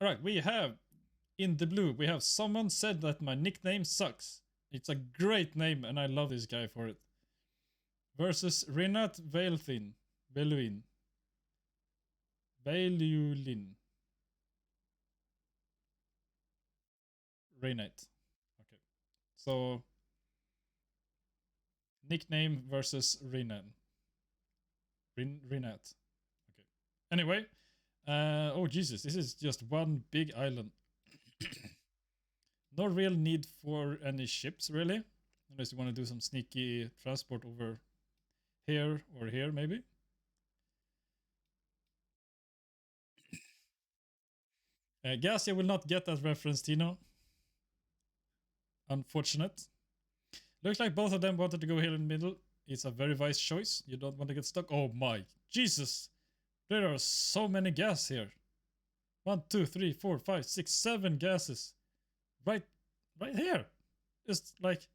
Alright, we have in the blue, we have Someone Said That My Nickname Sucks. It's a great name and I love this guy for it. Versus Rinatvaleulin. Veulin. Renate. Okay. So nickname versus Rinat. Rinat. Okay. Anyway. Oh Jesus, this is just one big island. No real need for any ships, really. Unless you want to do some sneaky transport over here or here, maybe. Guess you will not get that reference, Tino. Unfortunate. Looks like both of them wanted to go here in the middle. It's a very wise choice. You don't want to get stuck. Oh my, Jesus. There are so many gas here. 1, 2, 3, 4, 5, 6, 7 gases. Right here. Just like,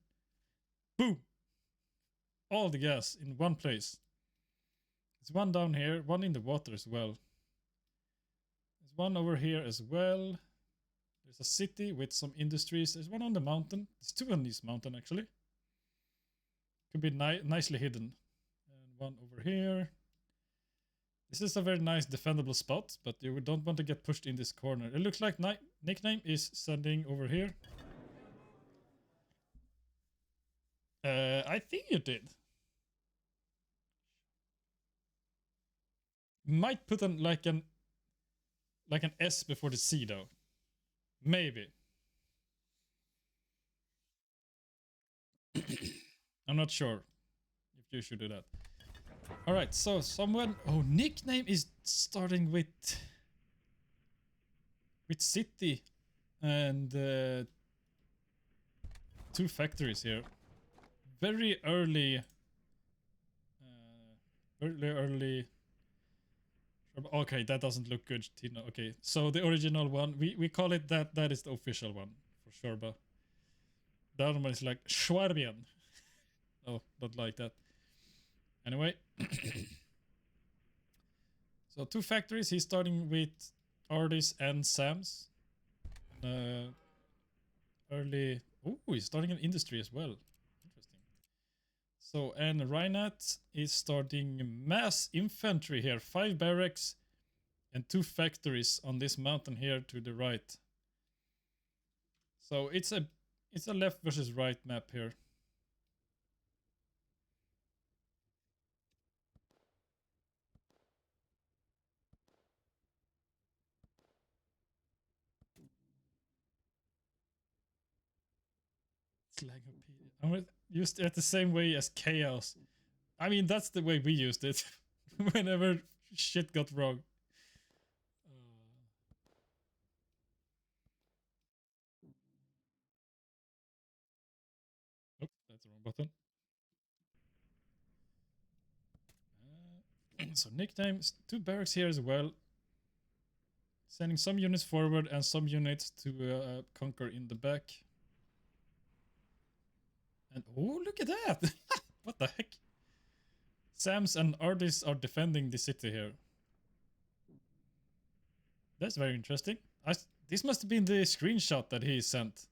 boom. All the gas in one place. There's one down here, one in the water as well. There's one over here as well. There's a city with some industries. There's one on the mountain. There's two on this mountain, actually. Could be nicely hidden. And one over here. This is a very nice defendable spot, but you don't want to get pushed in this corner. It looks like nickname is sending over here. I think you did. Might put like an S before the C though. Maybe. I'm not sure if you should do that. Alright, so someone... Oh, nickname is starting with city and 2 factories here. Very early... early... Okay, that doesn't look good, Tino. Okay, so the original one, we call it that. That is the official one, for sure, but the other one is like Schwabian. Oh, don't like that. Anyway. So 2 factories. He's starting with Ardis and Sam's. Early... Oh, he's starting an industry as well. Interesting. So, and Reinat is starting mass infantry here. 5 barracks and 2 factories on this mountain here to the right. So it's a left versus right map here. Slagopedia. I'm gonna use it the same way as chaos. I mean, that's the way we used it whenever shit got wrong. Oh, that's the wrong button. So nicknames, 2 barracks here as well. Sending some units forward and some units to conquer in the back. And oh, look at that! What the heck? Sams and Ardis are defending the city here. That's very interesting. This must have been the screenshot that he sent.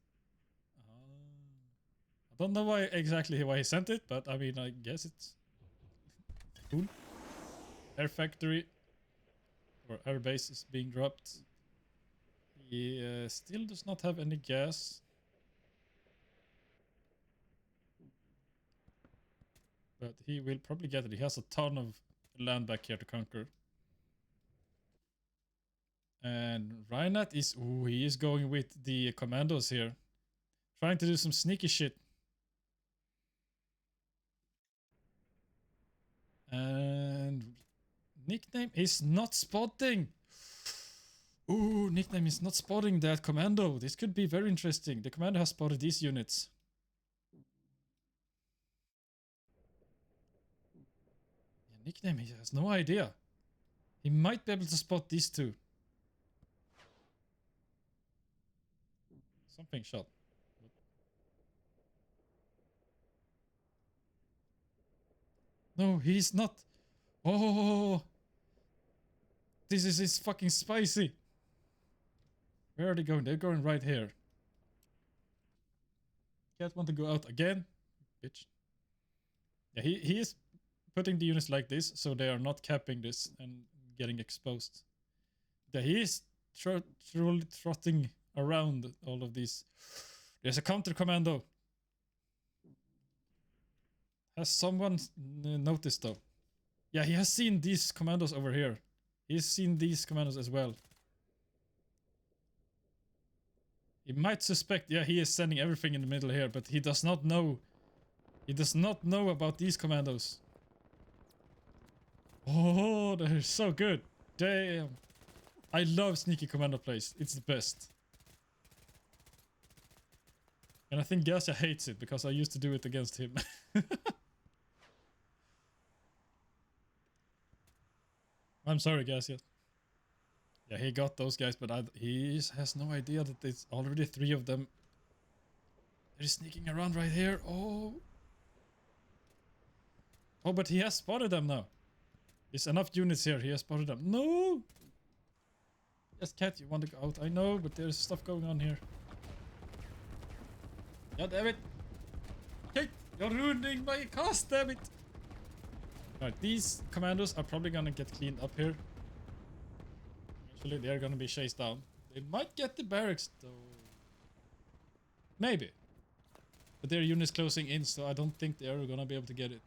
I don't know exactly why he sent it, but I mean, I guess it's cool. Air factory or air base is being dropped. He still does not have any gas. But he will probably get it. He has a ton of land back here to conquer. And Reinat is... Ooh, he is going with the commandos here. Trying to do some sneaky shit. And... Nickname is not spotting. Ooh, nickname is not spotting that commando. This could be very interesting. The commando has spotted these units. Yeah, nickname, he has no idea. He might be able to spot these 2. Something shot. No, he's not. Oh, this is fucking spicy. Where are they going? They're going right here. Can't want to go out again, bitch. Yeah, he is putting the units like this, so they are not capping this and getting exposed. Yeah, he is truly trotting around all of these. There's a counter commando. Has someone noticed though? Yeah, he has seen these commandos over here. He's seen these commandos as well. He might suspect, yeah, he is sending everything in the middle here, but he does not know. He does not know about these commandos. Oh, they're so good. Damn. I love sneaky commando plays. It's the best. And I think Gasha hates it because I used to do it against him. I'm sorry, Gasha. Yeah, he got those guys, but he has no idea that there's already 3 of them. They're sneaking around right here. Oh. Oh, but he has spotted them now. There's enough units here. He has spotted them. No! Yes, Cat, you want to go out? I know, but there's stuff going on here. God damn it! Kate, you're ruining my cast, damn it! Alright, these commandos are probably gonna get cleaned up here. Actually, they're gonna be chased down. They might get the barracks, though. Maybe. But their units closing in, so I don't think they're gonna be able to get it.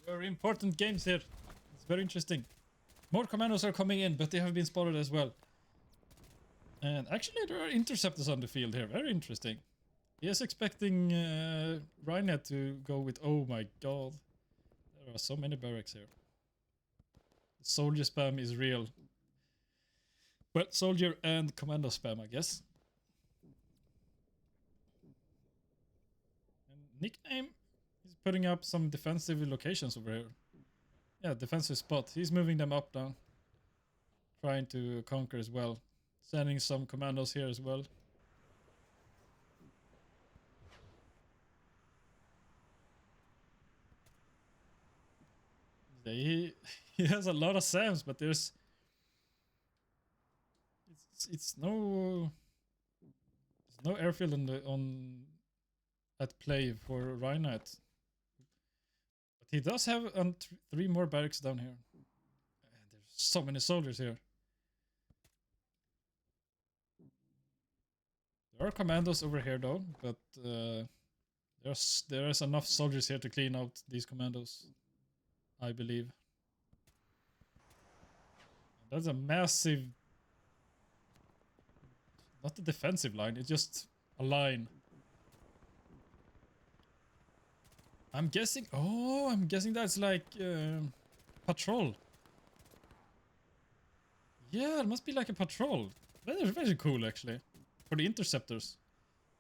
Very important games here. It's very interesting. More commandos are coming in, but they have been spotted as well. And actually, there are interceptors on the field here. Very interesting. He is expecting Rainet to go with... Oh my god. There are so many barracks here. Soldier spam is real. Well, soldier and commando spam, I guess. And Nickname is putting up some defensive locations over here. Yeah, defensive spot. He's moving them up now. Trying to conquer as well. Sending some commandos here as well. He has a lot of SAMs, but there's no airfield on at play for Reinhardt. But he does have 3 more barracks down here. There's so many soldiers here. There are commandos over here though, but there's enough soldiers here to clean out these commandos, I believe. That's a massive, not a defensive line, it's just a line. I'm guessing that's like patrol. Yeah, it must be like a patrol. That is very cool actually. For the interceptors.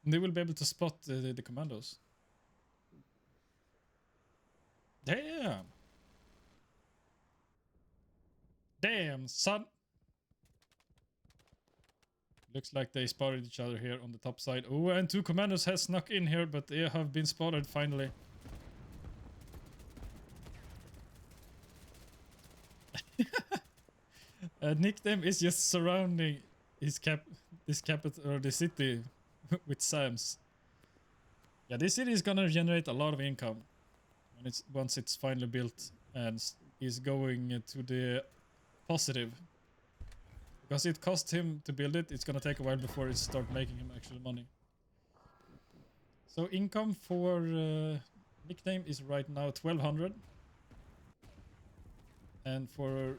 And they will be able to spot the commandos. Damn! Damn, son! Looks like they spotted each other here on the top side. Oh, and 2 commandos have snuck in here, but they have been spotted finally. Nickname is just surrounding his this capital or the city with SAMs. Yeah, this city is gonna generate a lot of income when once it's finally built and is going to the positive. Because it cost him to build it, it's gonna take a while before it starts making him actual money. So income for Nickname is right now 1200. And for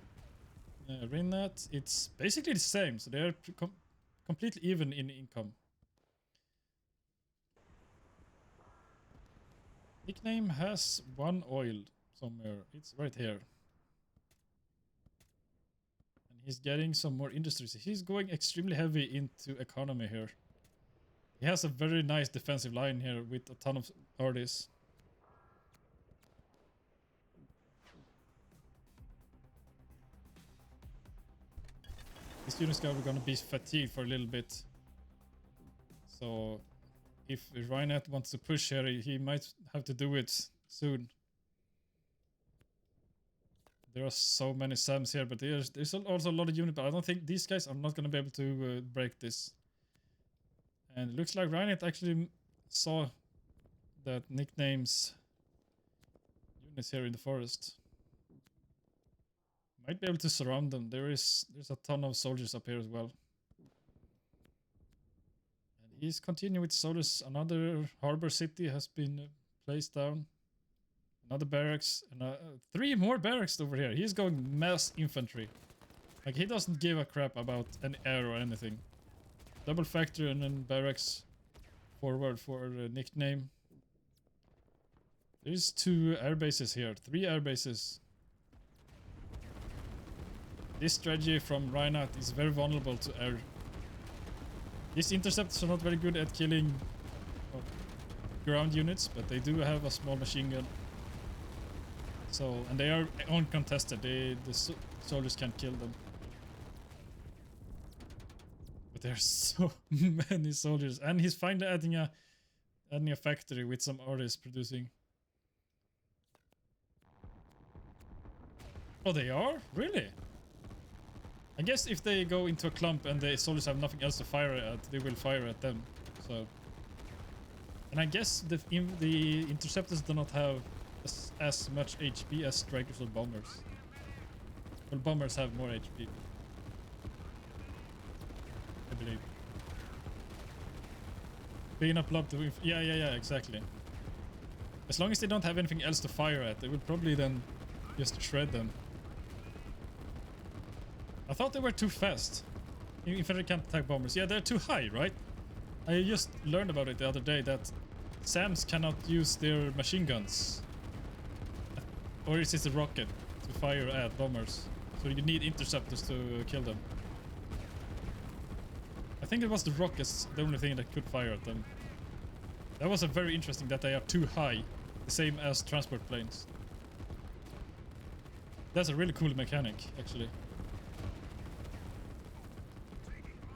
Rinat, it's basically the same, so they're completely even in income. Nickname has 1 oil somewhere. It's right here. And he's getting some more industries. He's going extremely heavy into economy here. He has a very nice defensive line here with a ton of artists. These units are gonna be fatigued for a little bit. So if Reinat wants to push here, he might have to do it soon. There are so many SAMs here, but there's also a lot of units, but I don't think these guys are not going to be able to break this. And it looks like Reinat actually saw that nicknames units here in the forest. Might be able to surround them. There's a ton of soldiers up here as well. And he's continuing with soldiers. Another harbor city has been placed down. Another barracks, and 3 more barracks over here. He's going mass infantry. Like, he doesn't give a crap about any air or anything. Double factory and then barracks forward for nickname. There's 2 air bases here, 3 air bases. This strategy from Reinhardt is very vulnerable to air. These interceptors are not very good at killing ground units, but they do have a small machine gun. So, and they are uncontested. The soldiers can't kill them. But there's so many soldiers, and he's finally adding a factory with some artists producing. Oh, they are? Really? I guess if they go into a clump and the soldiers have nothing else to fire at, they will fire at them. So, and I guess the interceptors do not have as much HP as strikers or bombers. Well, bombers have more HP, I believe. Being up blob to yeah, exactly. As long as they don't have anything else to fire at, they will probably then just shred them. I thought they were too fast. Infantry can't attack bombers. Yeah, they're too high, right? I just learned about it the other day that SAMs cannot use their machine guns. Or is it a rocket to fire at bombers? So you need interceptors to kill them. I think it was the rockets, the only thing that could fire at them. That was a very interesting that they are too high. The same as transport planes. That's a really cool mechanic, actually.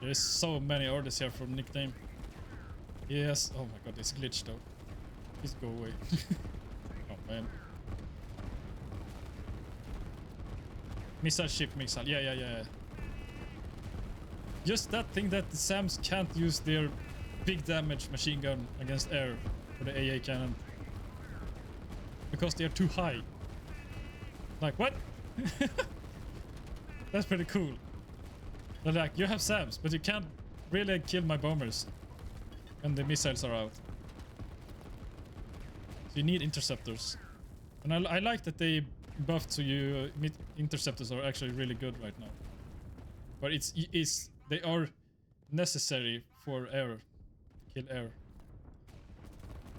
There's so many orders here from nickname. Yes. Oh my god, it's glitched though. Please go away. Oh man. Missile ship missile. Yeah. Just that thing that the SAMs can't use their big damage machine gun against air for the AA cannon. Because they are too high. Like, what? That's pretty cool. They're like, you have SAMs, but you can't really kill my bombers when the missiles are out. So you need interceptors. And I like that they buffed so you interceptors are actually really good right now. But they are necessary for air. Kill air.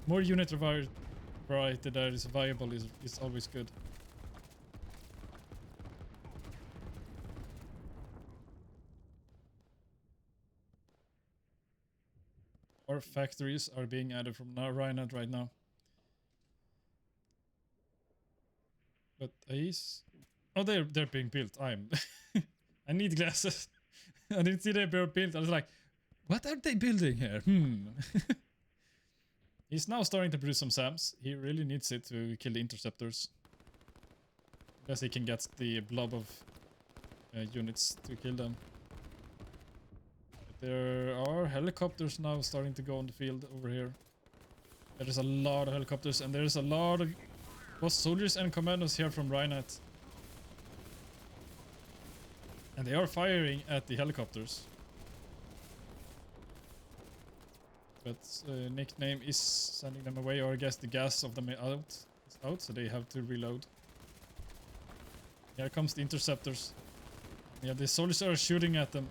More unit variety that is viable is always good. Our factories are being added from Rheinland right now. But is they're being built. I need glasses. I didn't see they were built. I was like, what are they building here? He's now starting to produce some SAMs. He really needs it to kill the interceptors. Because he can get the blob of units to kill them. But there are helicopters now starting to go on the field over here. There's a lot of helicopters and there's a lot of both soldiers and commandos here from Reinhardt. And they are firing at the helicopters. But nickname is sending them away, or I guess the gas of them is out, so they have to reload. Here comes the interceptors. Yeah, the soldiers are shooting at them.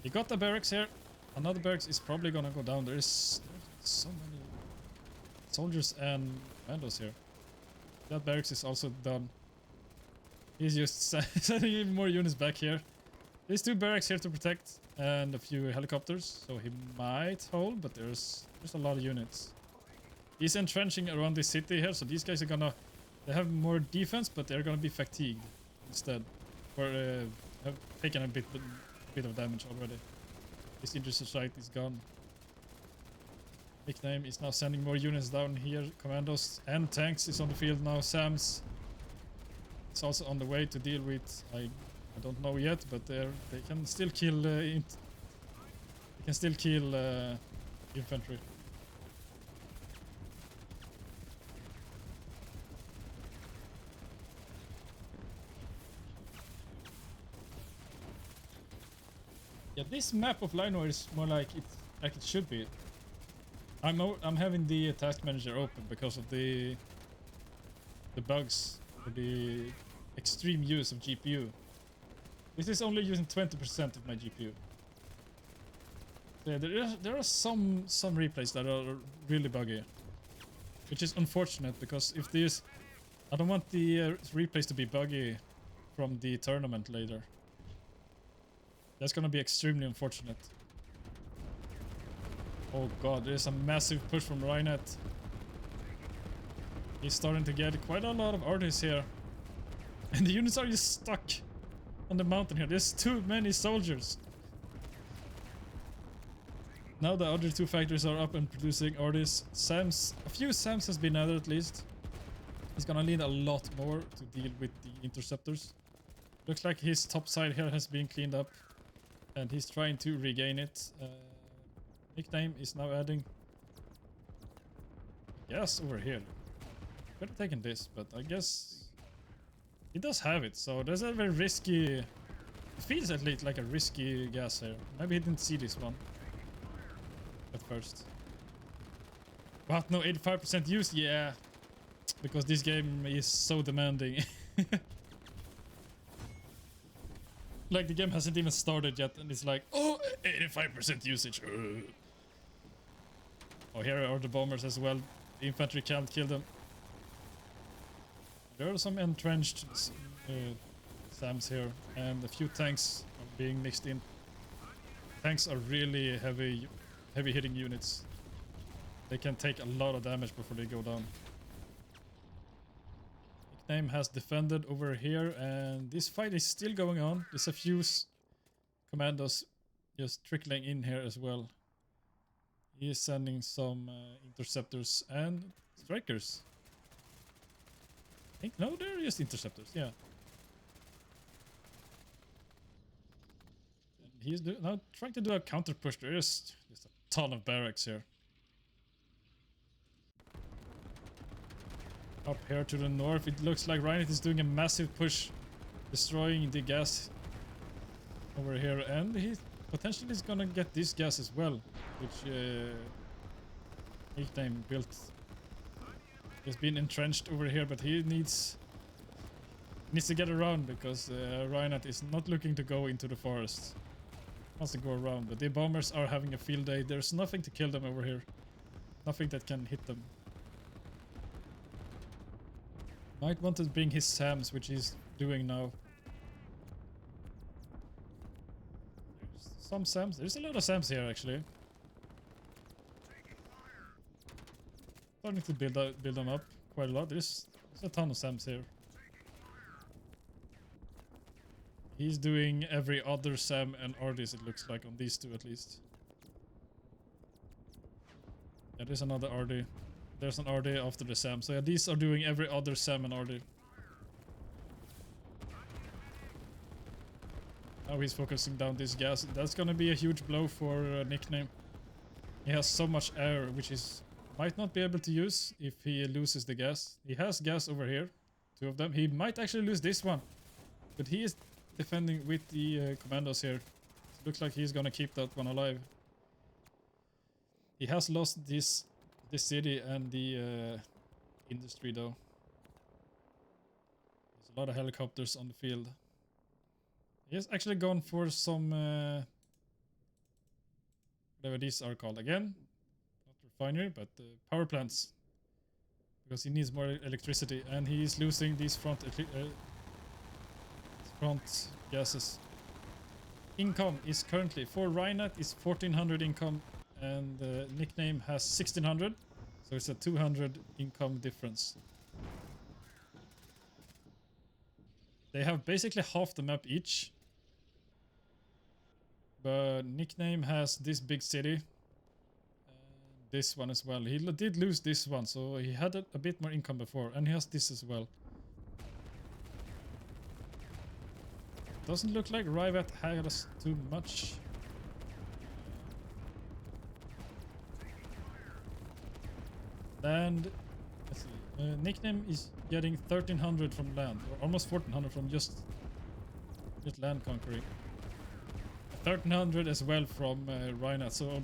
He got the barracks here. Another barracks is probably gonna go down. There's so many soldiers and commandos here. That barracks is also done. He's just sending even more units back here. There's 2 barracks here to protect and a few helicopters, so he might hold, but there's a lot of units. He's entrenching around this city here, so these guys are gonna... They have more defense, but they're gonna be fatigued instead. For have taken a bit of damage already. His interceptor site is gone. Nickname is now sending more units down here. Commandos and tanks is on the field now. Sam's is also on the way to deal with. I don't know yet, but they can still kill. They can still kill infantry. Yeah, this map of Linor is more like it should be. I'm having the task manager open because of the bugs or the extreme use of GPU. This is only using 20% of my GPU. So yeah, there are some replays that are really buggy, which is unfortunate because if these, I don't want the replays to be buggy from the tournament later. That's gonna be extremely unfortunate. Oh god, there's a massive push from Reinat. He's starting to get quite a lot of artists here. And the units are just stuck on the mountain here. There's too many soldiers. Now the other two factories are up and producing artists. A few SAMs has been added at least. He's gonna need a lot more to deal with the interceptors. Looks like his top side here has been cleaned up. And he's trying to regain it. Nickname is now adding gas over here. Could have taken this, but I guess he does have it. So there's a very risky. It feels at least like a risky gas here. Maybe he didn't see this one at first. But no, 85% use. Yeah, because this game is so demanding. Like the game hasn't even started yet, and it's like, oh, 85% usage. Oh, here are the bombers as well. The infantry can't kill them. There are some entrenched SAMs here, and a few tanks are being mixed in. Tanks are really heavy hitting units. They can take a lot of damage before they go down. Nickname has defended over here, and this fight is still going on. There's a few commandos just trickling in here as well. He is sending some interceptors and strikers. I think, no, they're just interceptors, yeah. And he's now trying to do a counter push. There is just a ton of barracks here. Up here to the north, it looks like Reinat is doing a massive push, destroying the gas over here, and he potentially is gonna get this gas as well, which Nickname built. He's been entrenched over here, but he needs to get around because Reinat is not looking to go into the forest. He wants to go around, but the bombers are having a field day. There's nothing to kill them over here, nothing that can hit them. Might want to bring his SAMs, which he's doing now. There's some SAMs. There's a lot of SAMs here, actually. Starting to build them up quite a lot. There's a ton of SAMs here. He's doing every other SAM and Ardis, it looks like, on these two at least. Yeah, there's another Ardi. There's an RD after the SAM. So yeah, these are doing every other SAM and RD. Now he's focusing down this gas. That's gonna be a huge blow for Nickname. He has so much air, which he might not be able to use if he loses the gas. He has gas over here, two of them. He might actually lose this one, but he is defending with the commandos here. It looks like he's gonna keep that one alive. He has lost this city and the industry though. There's a lot of helicopters on the field. He has actually gone for some whatever these are called again. Not refinery, but power plants. Because he needs more electricity, and he is losing these front gases. Income is currently for Reinat is 1400 income, and Nickname has 1600, so it's a 200 income difference. They have basically half the map each, But Nickname has this big city. This one as well. He did lose this one, so he had a bit more income before. And he has this as well. Doesn't look like Rivat has too much. Land. Let's see. Nickname is getting 1300 from land, or almost 1400 from just land conquering. 1300 as well from Rhinat, so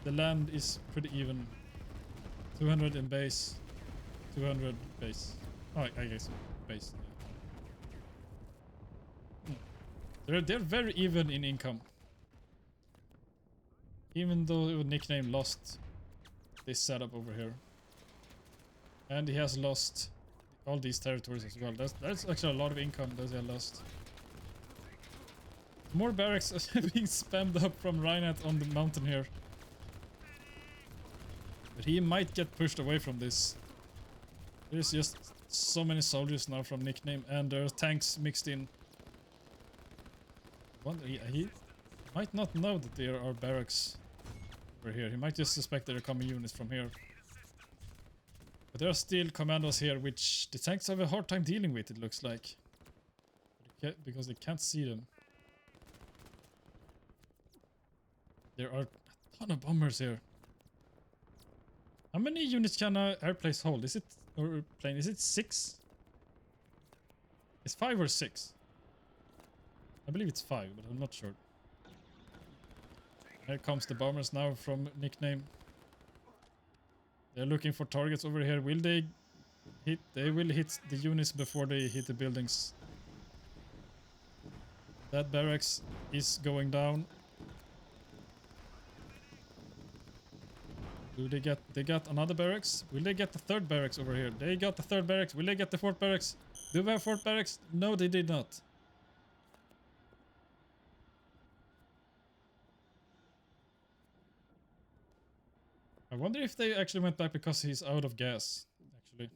the land is pretty even. 200 in base, 200 base. Oh, I guess base. Yeah. They're very even in income. Even though Nickname lost this setup over here. And he has lost all these territories as well. That's actually a lot of income that he lost. More barracks are being spammed up from Rhinat on the mountain here. But he might get pushed away from this. There's just so many soldiers now from Nickname, and there are tanks mixed in. He might not know that there are barracks over here. He might just suspect there are coming units from here. But there are still commandos here, which the tanks have a hard time dealing with, it looks like. Because they can't see them. There are a ton of bombers here. How many units can a airplanes hold? Is it, or plane? Is it 6? It's 5 or 6? I believe it's 5, but I'm not sure. Here comes the bombers now from Nickname. They're looking for targets over here. Will they hit? They will hit the units before they hit the buildings. That barracks is going down. Do they got another barracks? Will they get the third barracks over here? They got the third barracks. Will they get the fourth barracks? Do we have fourth barracks? No, they did not. I wonder if they actually went back because he's out of gas, actually.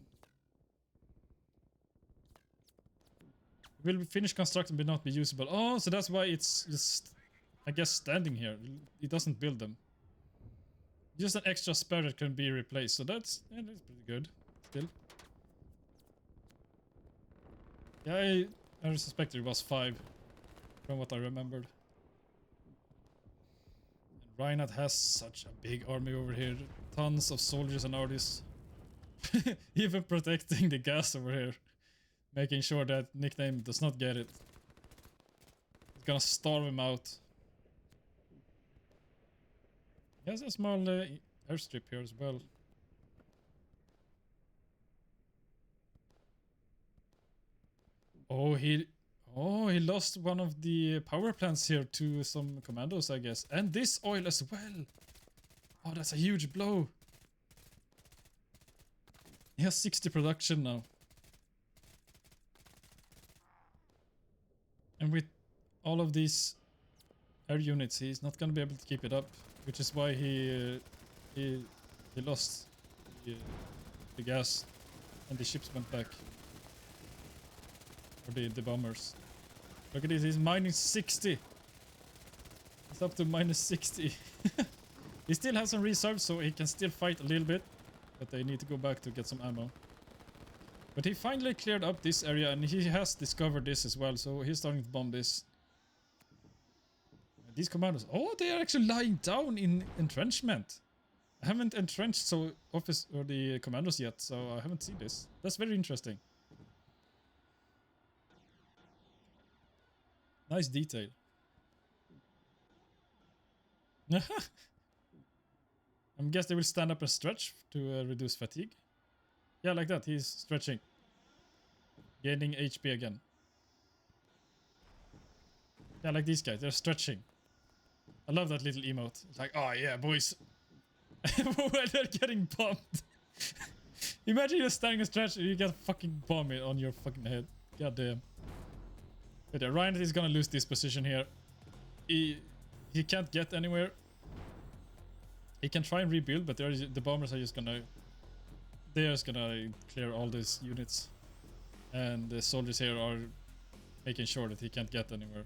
Will finish constructing but not be usable. Oh, so that's why it's just, I guess, standing here. It doesn't build them. Just an extra spare that can be replaced. So that's pretty good. Still. Yeah, I suspected it was 5 from what I remembered. And Rhinat has such a big army over here. Tons of soldiers and artists. Even protecting the gas over here. Making sure that Nickname does not get it. It's gonna starve him out. He has a small airstrip here as well. Oh, he lost one of the power plants here to some commandos, I guess. And this oil as well. Oh, that's a huge blow. He has 60 production now. And with all of these air units, he's not gonna be able to keep it up. Which is why he lost the gas and the ships went back. Or the bombers. Look at this, he's minus 60. He's up to minus 60. He still has some reserves, so he can still fight a little bit. But they need to go back to get some ammo. But he finally cleared up this area and he has discovered this as well, so he's starting to bomb this. These commandos, oh, they are actually lying down in entrenchment. I haven't entrenched the commandos yet, so I haven't seen this. That's very interesting. Nice detail. I guess they will stand up and stretch to reduce fatigue. Yeah, like that. He's stretching. Gaining HP again. Yeah, like these guys. They're stretching. I love that little emote. It's like, oh yeah, boys. When they're getting bombed. Imagine you're standing and stretch and you get fucking bomb on your fucking head. God damn. But yeah, Ryan is gonna lose this position here. He can't get anywhere. He can try and rebuild, but the bombers are just gonna... They're just gonna clear all these units. And the soldiers here are making sure that he can't get anywhere.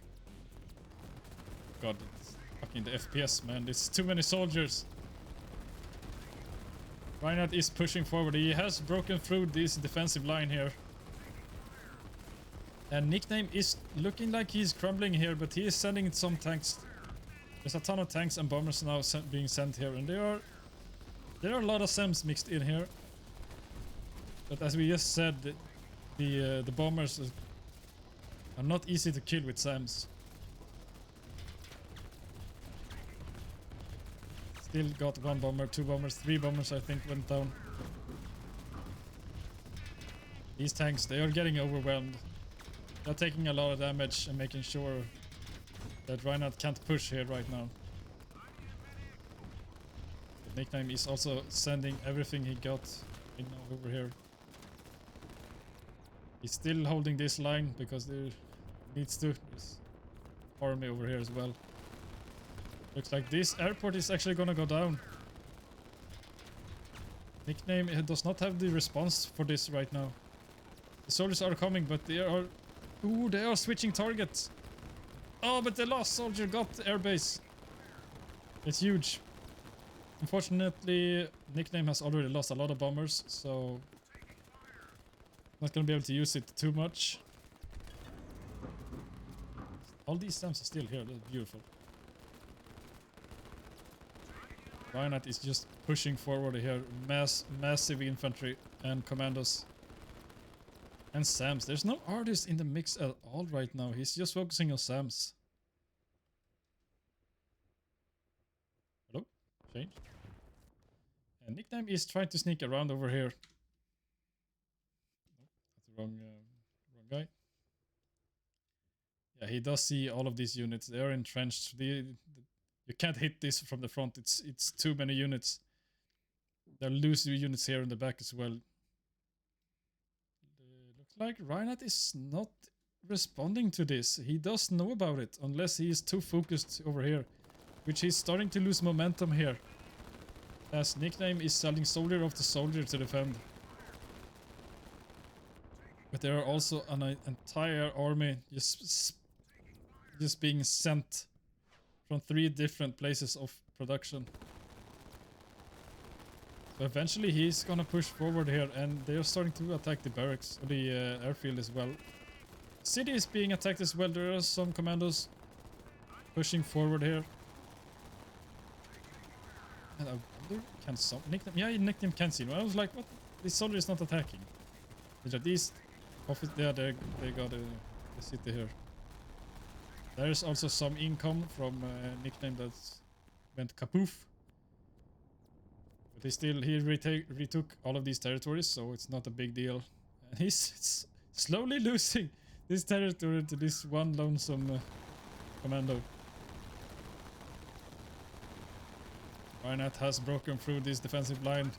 god, it's fucking the FPS, man. There's too many soldiers. Reinhardt is pushing forward. He has broken through this defensive line here. And Nickname is looking like he's crumbling here, but he is sending some tanks. There's a ton of tanks and bombers now being sent here, and there are a lot of SAMs mixed in here. But as we just said, the bombers are not easy to kill with SAMs. Still got one bomber, two bombers, three bombers I think went down. These tanks, they are getting overwhelmed. They're taking a lot of damage and making sure that Reinhardt can't push here right now. The Nickname is also sending everything he got in over here. He's still holding this line because there needs to. There's army over here as well. Looks like this airport is actually gonna go down. Nickname does not have the response for this right now. The soldiers are coming, but they are... Ooh, they are switching targets. Oh, but the last soldier got the airbase. It's huge. Unfortunately, Nickname has already lost a lot of bombers, so... Not gonna be able to use it too much. All these SAMs are still here, that's beautiful. Reinhardt is just pushing forward here. Massive infantry and commandos. And SAMs. There's no artist in the mix at all right now. He's just focusing on SAMs. Hello? Change. And Nickname is trying to sneak around over here. Nope, that's the wrong guy. Yeah, he does see all of these units. They are entrenched. You can't hit this from the front. It's too many units. There are loose units here in the back as well. Looks like Reinhardt is not responding to this. He does know about it, unless he is too focused over here, which he's starting to lose momentum here. As Nickname is selling soldier after soldier to defend. But there are also an entire army just being sent from 3 different places of production. So eventually he's gonna push forward here, and they're starting to attack the barracks, or the airfield as well. City is being attacked as well. There are some commandos pushing forward here. And I wonder, can some Nickname? Yeah, Nickname can see him. I was like, what? This soldier is not attacking. These office, yeah, they got the city here. There's also some income from Nickname that went kapoof. But he retook all of these territories, so it's not a big deal. And he's slowly losing this territory to this one lonesome commando. Reinhardt has broken through this defensive line.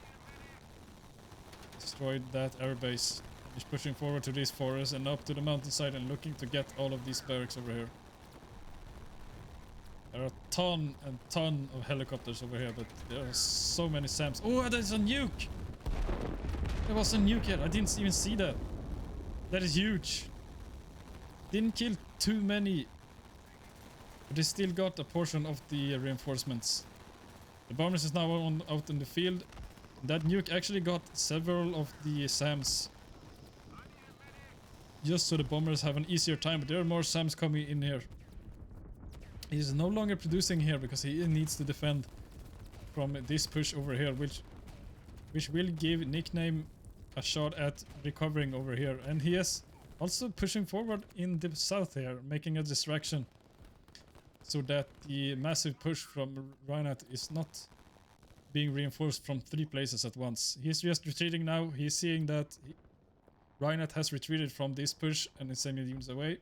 Destroyed that airbase. He's pushing forward to these forests and up to the mountainside and looking to get all of these barracks over here. There are a ton and ton of helicopters over here, but there are so many SAMs. Oh, there's a nuke! There was a nuke here. I didn't even see that. That is huge. Didn't kill too many. But they still got a portion of the reinforcements. The bombers is now out in the field. That nuke actually got several of the SAMs. Just so the bombers have an easier time, but there are more SAMs coming in here. He's no longer producing here because he needs to defend from this push over here, which will give Nickname a shot at recovering over here. And he is also pushing forward in the south here, making a distraction so that the massive push from Reinhardt is not being reinforced from 3 places at once. He's just retreating now. He's seeing that Reinhardt has retreated from this push and is sending units away.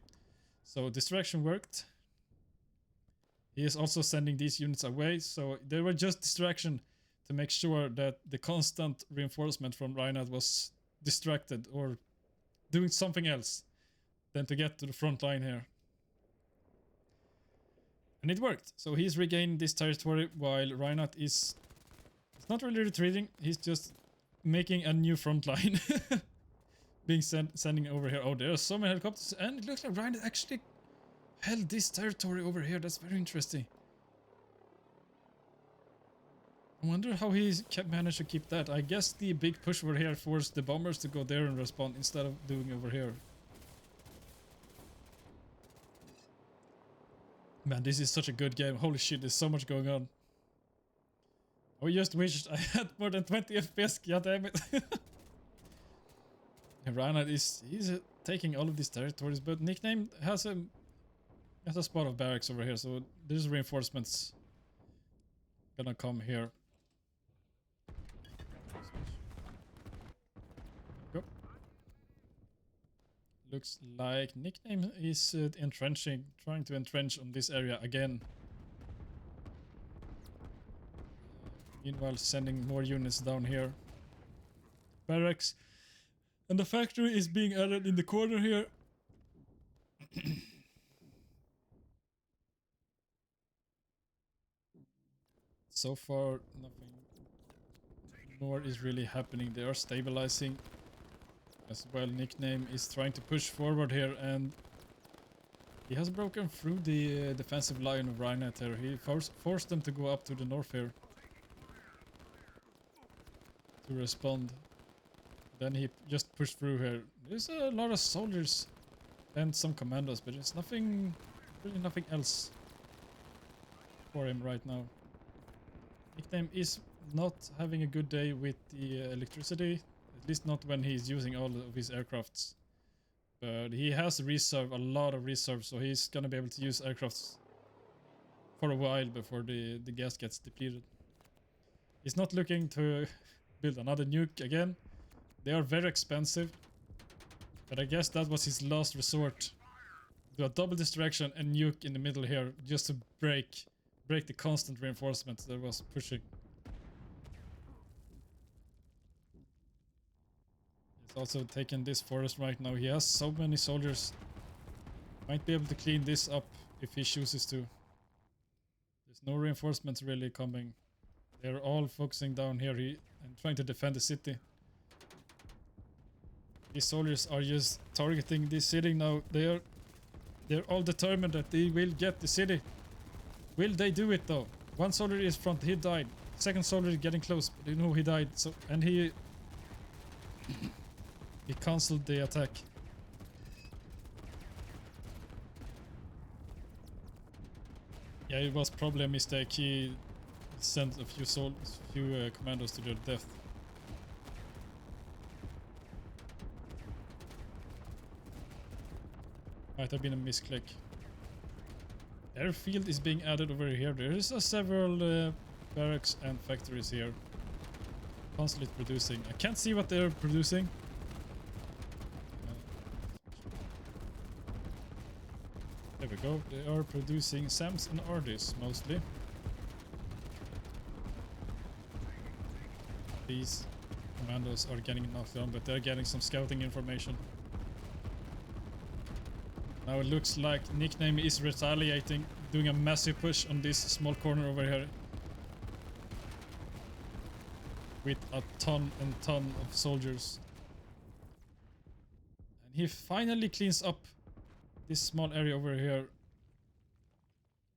So distraction worked. He is also sending these units away, so they were just distraction to make sure that the constant reinforcement from Reinhardt was distracted or doing something else than to get to the front line here. And it worked. So he's regained this territory while Reinhardt is not really retreating. He's just making a new front line. Being sending over here. Oh, there are so many helicopters, and it looks like Reinhardt actually held this territory over here. That's very interesting. I wonder how he managed to keep that. I guess the big push over here forced the bombers to go there and respond instead of doing over here. Man, this is such a good game. Holy shit, there's so much going on. I just wished I had more than 20 FPS, goddammit. Reinhardt he's taking all of these territories, but Nickname has a spot of barracks over here, so there's reinforcements gonna come here. Go. Looks like Nickname is trying to entrench on this area again. Meanwhile, sending more units down here. Barracks. And the factory is being added in the corner here. So far, nothing more is really happening. They are stabilizing as well. Nickname is trying to push forward here, and he has broken through the defensive line of Reinhardt here. He forced them to go up to the north here to respond. Then he just pushed through here. There's a lot of soldiers and some commandos, but there's really nothing else for him right now. Nickname is not having a good day with the electricity, at least not when he's using all of his aircrafts. But he has a lot of reserve, so he's gonna be able to use aircrafts for a while before the gas gets depleted. He's not looking to build another nuke again. They are very expensive, but I guess that was his last resort. Do a double distraction and nuke in the middle here, just to break the constant reinforcements that was pushing. He's also taking this forest right now. He has so many soldiers. Might be able to clean this up if he chooses to. There's no reinforcements really coming. They're all focusing down here and trying to defend the city. These soldiers are just targeting this city now. They're all determined that they will get the city. Will they do it though? One soldier is front, he died. Second soldier is getting close, but you know he died. So and he cancelled the attack. Yeah, it was probably a mistake. He sent a few commandos to their death. Might have been a misclick. Airfield is being added over here. There is several barracks and factories here. Constantly producing. I can't see what they're producing. There we go. They are producing SAMs and RDs mostly. These commandos are getting knocked down, but they're getting some scouting information. Now it looks like Nickname is retaliating, doing a massive push on this small corner over here. With a ton and ton of soldiers. And he finally cleans up this small area over here.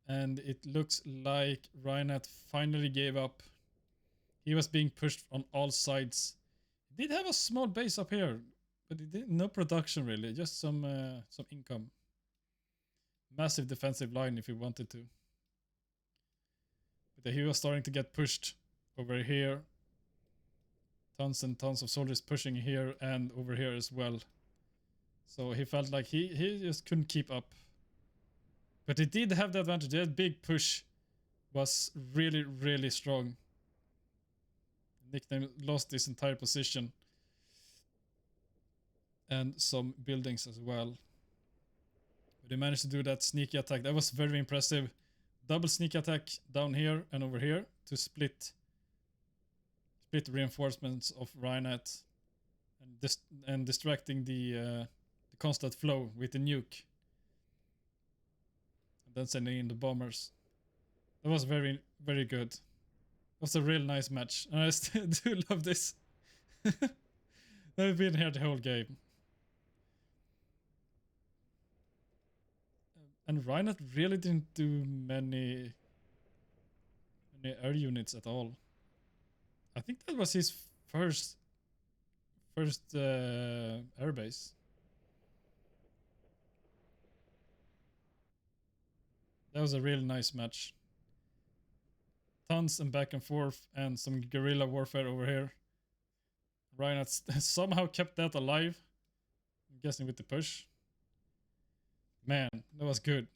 And it looks like Reinhardt finally gave up. He was being pushed on all sides. He did have a small base up here, but it did no production really, just some income. Massive defensive line if he wanted to. But he was starting to get pushed over here. Tons and tons of soldiers pushing here and over here as well. So he felt like he just couldn't keep up. But he did have the advantage. That big push was really, really strong. Nickname lost this entire position. And some buildings as well. But he managed to do that sneaky attack. That was very impressive. Double sneak attack down here and over here to split reinforcements of Reinhardt and distracting the constant flow with the nuke. And then sending in the bombers. That was very, very good. It was a real nice match. And I still do love this. I've been here the whole game. And Reinhardt really didn't do many air units at all. I think that was his first airbase. That was a really nice match. Tons and back and forth and some guerrilla warfare over here. Reinhardt somehow kept that alive. I'm guessing with the push. Man, that was good.